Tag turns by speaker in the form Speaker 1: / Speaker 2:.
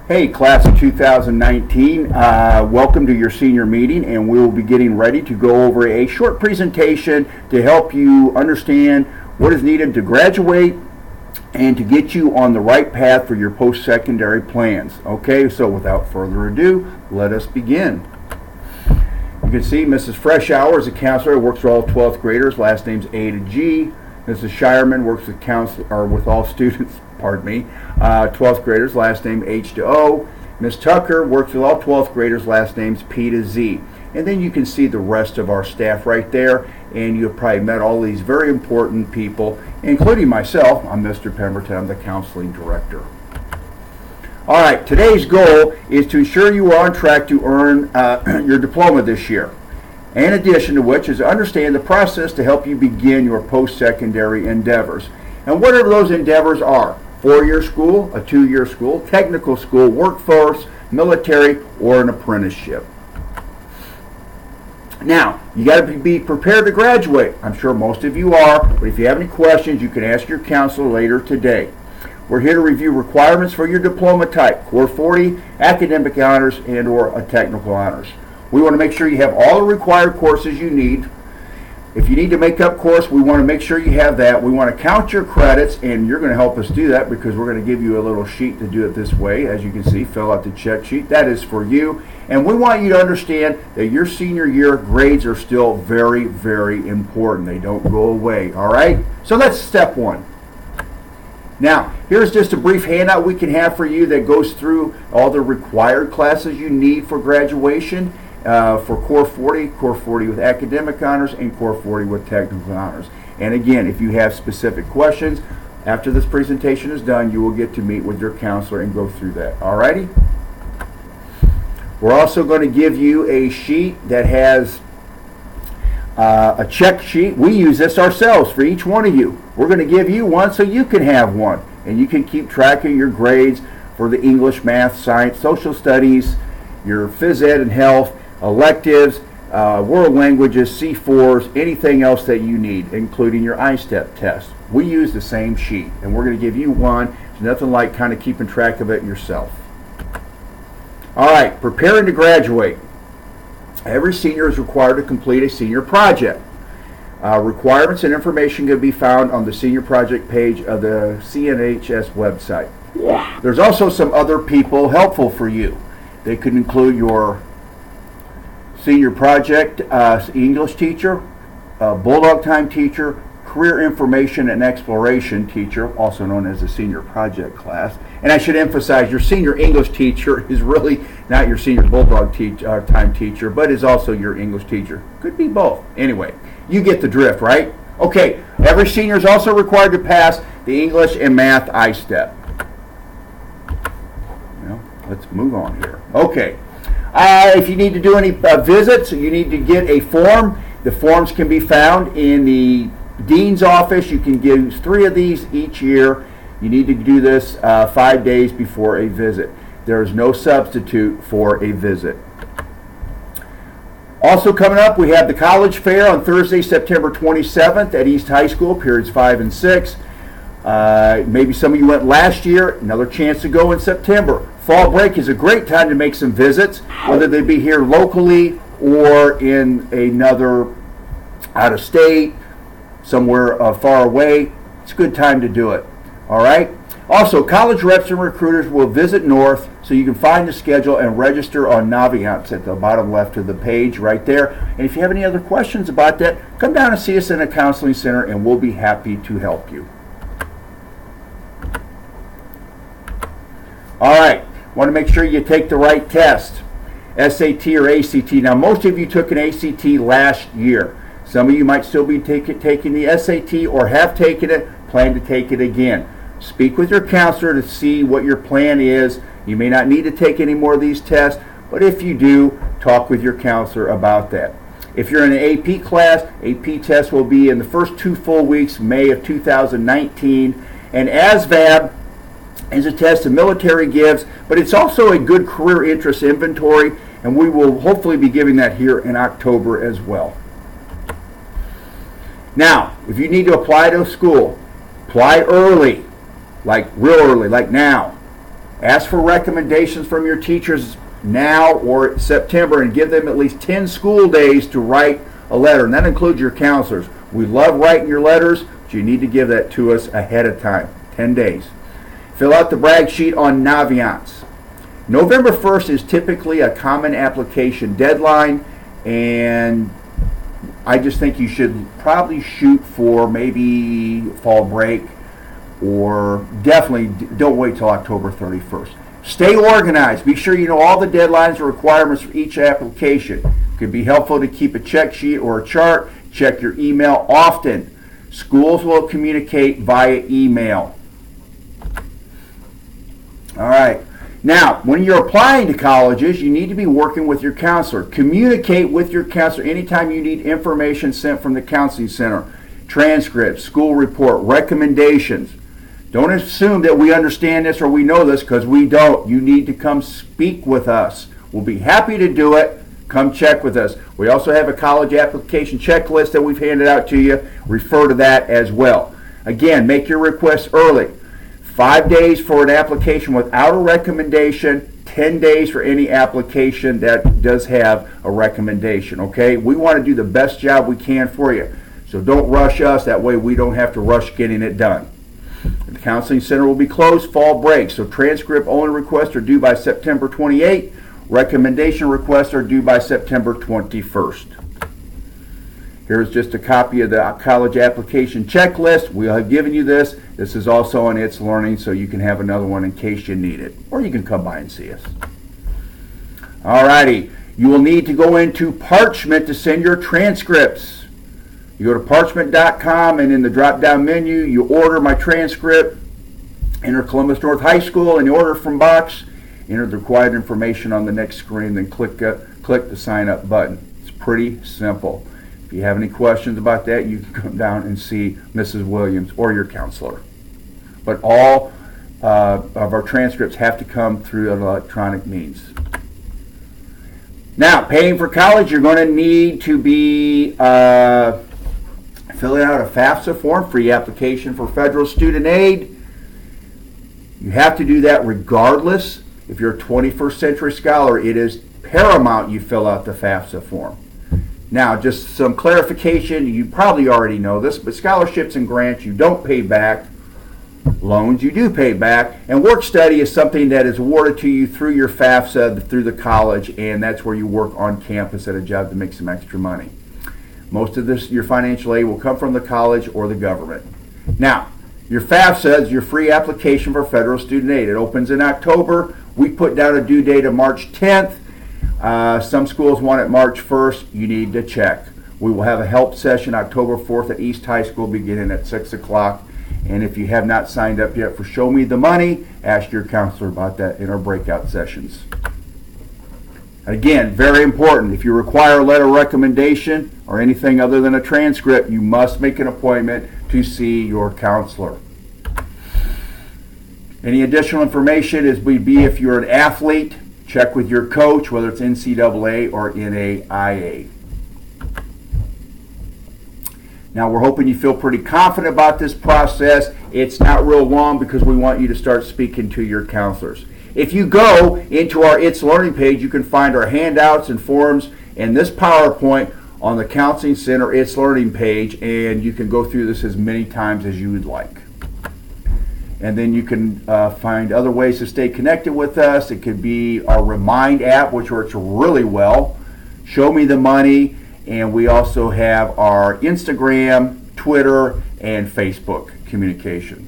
Speaker 1: Hey, class of 2019, welcome to your senior meeting, and we will be getting ready to go over a short presentation to help you understand what is needed to graduate and to get you on the right path for your post-secondary plans. Okay, so without further ado, let us begin. You can see Mrs. Freshour is a counselor, works with all 12th graders, last name's A to G. Mrs. Shireman works with all students, 12th graders, last name H to O. Ms. Tucker works with all 12th graders, last names P to Z. And then you can see the rest of our staff right there, and you've probably met all these very important people, including myself. I'm Mr. Pemberton, I'm the counseling director. All right, today's goal is to ensure you are on track to earn your diploma this year. In addition to which is to understand the process to help you begin your post-secondary endeavors. And whatever those endeavors are, 4-year school, a 2-year school, technical school, workforce, military, or an apprenticeship. Now, you got to be prepared to graduate. I'm sure most of you are, but if you have any questions, you can ask your counselor later today. We're here to review requirements for your diploma type, Core 40, academic honors, and or a technical honors. We want to make sure you have all the required courses you need. If you need to make up course, we want to make sure you have that. We want to count your credits, and you're going to help us do that because we're going to give you a little sheet to do it this way. As you can see, fill out the check sheet. That is for you. And we want you to understand that your senior year grades are still very, very important. They don't go away, all right? So that's step one. Now, here's just a brief handout we can have for you that goes through all the required classes you need for graduation. For Core 40 with academic honors, and Core 40 with technical honors. And again, if you have specific questions, after this presentation is done, you will get to meet with your counselor and go through that. Alrighty? We're also going to give you a sheet that has a check sheet. We use this ourselves for each one of you. We're going to give you one so you can have one. And you can keep track of your grades for the English, math, science, social studies, your phys ed and health, electives, world languages, C4s, anything else that you need, including your I-STEP test. We use the same sheet, and we're going to give you one. It's nothing like kind of keeping track of it yourself. All right, preparing to graduate. Every senior is required to complete a senior project. Requirements and information can be found on the senior project page of the CNHS website. There's also some other people helpful for you. They could include your senior project English teacher, Bulldog Time teacher, career information and exploration teacher, also known as a senior project class. And I should emphasize, your senior English teacher is really not your senior Bulldog Time teacher, but is also your English teacher. Could be both. Anyway, you get the drift, right? Okay, every senior is also required to pass the English and math I-STEP. Well, let's move on here. Okay. If you need to do any visits, you need to get a form. The forms can be found in the dean's office. You can give 3 of these each year. You need to do this 5 days before a visit. There is no substitute for a visit. Also coming up, we have the college fair on Thursday, September 27th at East High School, periods 5 and 6. Maybe some of you went last year, another chance to go in September. Fall break is a great time to make some visits, whether they be here locally or in another out of state, somewhere far away. It's a good time to do it. All right? Also, college reps and recruiters will visit North, so you can find the schedule and register on Naviance at the bottom left of the page right there. And if you have any other questions about that, come down and see us in a counseling center, and we'll be happy to help you. All right. Want to make sure you take the right test, SAT or ACT. Now, most of you took an ACT last year. Some of you might still be taking the SAT or have taken it, plan to take it again. Speak with your counselor to see what your plan is. You may not need to take any more of these tests, but if you do, talk with your counselor about that. If you're in an AP class, AP test will be in the first 2 full weeks, May of 2019. And ASVAB is a test the military gives, but it's also a good career interest inventory, and we will hopefully be giving that here in October as well. Now, if you need to apply to a school, apply early, like real early, like now. Ask for recommendations from your teachers now or September and give them at least 10 school days to write a letter, and that includes your counselors. We love writing your letters, but you need to give that to us ahead of time, 10 days. Fill out the brag sheet on Naviance. November 1st is typically a common application deadline, and I just think you should probably shoot for maybe fall break, or definitely don't wait till October 31st. Stay organized. Be sure you know all the deadlines and requirements for each application. It could be helpful to keep a check sheet or a chart. Check your email often. Schools will communicate via email. All right. Now, when you're applying to colleges, you need to be working with your counselor. Communicate with your counselor anytime you need information sent from the counseling center. Transcripts, school report, recommendations. Don't assume that we understand this or we know this, because we don't. You need to come speak with us. We'll be happy to do it. Come check with us. We also have a college application checklist that we've handed out to you. Refer to that as well. Again, make your requests early. 5 days for an application without a recommendation, 10 days for any application that does have a recommendation, okay? We want to do the best job we can for you. So don't rush us. That way we don't have to rush getting it done. The counseling center will be closed fall break, so transcript only requests are due by September 28th. Recommendation requests are due by September 21st. Here's just a copy of the college application checklist. We have given you this. This is also on It's Learning, so you can have another one in case you need it. Or you can come by and see us. Alrighty. You will need to go into Parchment to send your transcripts. You go to parchment.com, and in the drop-down menu, you order my transcript. Enter Columbus North High School in the order from box. Enter the required information on the next screen, then click the sign up button. It's pretty simple. If you have any questions about that, you can come down and see Mrs. Williams or your counselor. But all of our transcripts have to come through an electronic means. Now, paying for college, you're going to need to be filling out a FAFSA form, free application for federal student aid. You have to do that regardless. If you're a 21st Century Scholar, it is paramount you fill out the FAFSA form. Now, just some clarification, you probably already know this, but scholarships and grants you don't pay back. Loans you do pay back. And work study is something that is awarded to you through your FAFSA, through the college, and that's where you work on campus at a job to make some extra money. Most of this, your financial aid will come from the college or the government. Now, your FAFSA is your free application for federal student aid. It opens in October. We put down a due date of March 10th. Some schools want it March 1st. You need to check. We will have a help session October 4th at East High School beginning at 6 o'clock. And if you have not signed up yet for Show Me the Money, ask your counselor about that in our breakout sessions. Again, very important. If you require a letter of recommendation or anything other than a transcript, you must make an appointment to see your counselor. Any additional information would be if you're an athlete, check with your coach, whether it's NCAA or NAIA. Now, we're hoping you feel pretty confident about this process. It's not real long because we want you to start speaking to your counselors. If you go into our It's Learning page, you can find our handouts and forms and this PowerPoint on the Counseling Center It's Learning page, and you can go through this as many times as you would like. And then you can find other ways to stay connected with us. It could be our Remind app, which works really well, Show Me the Money, and we also have our Instagram, Twitter, and Facebook communication.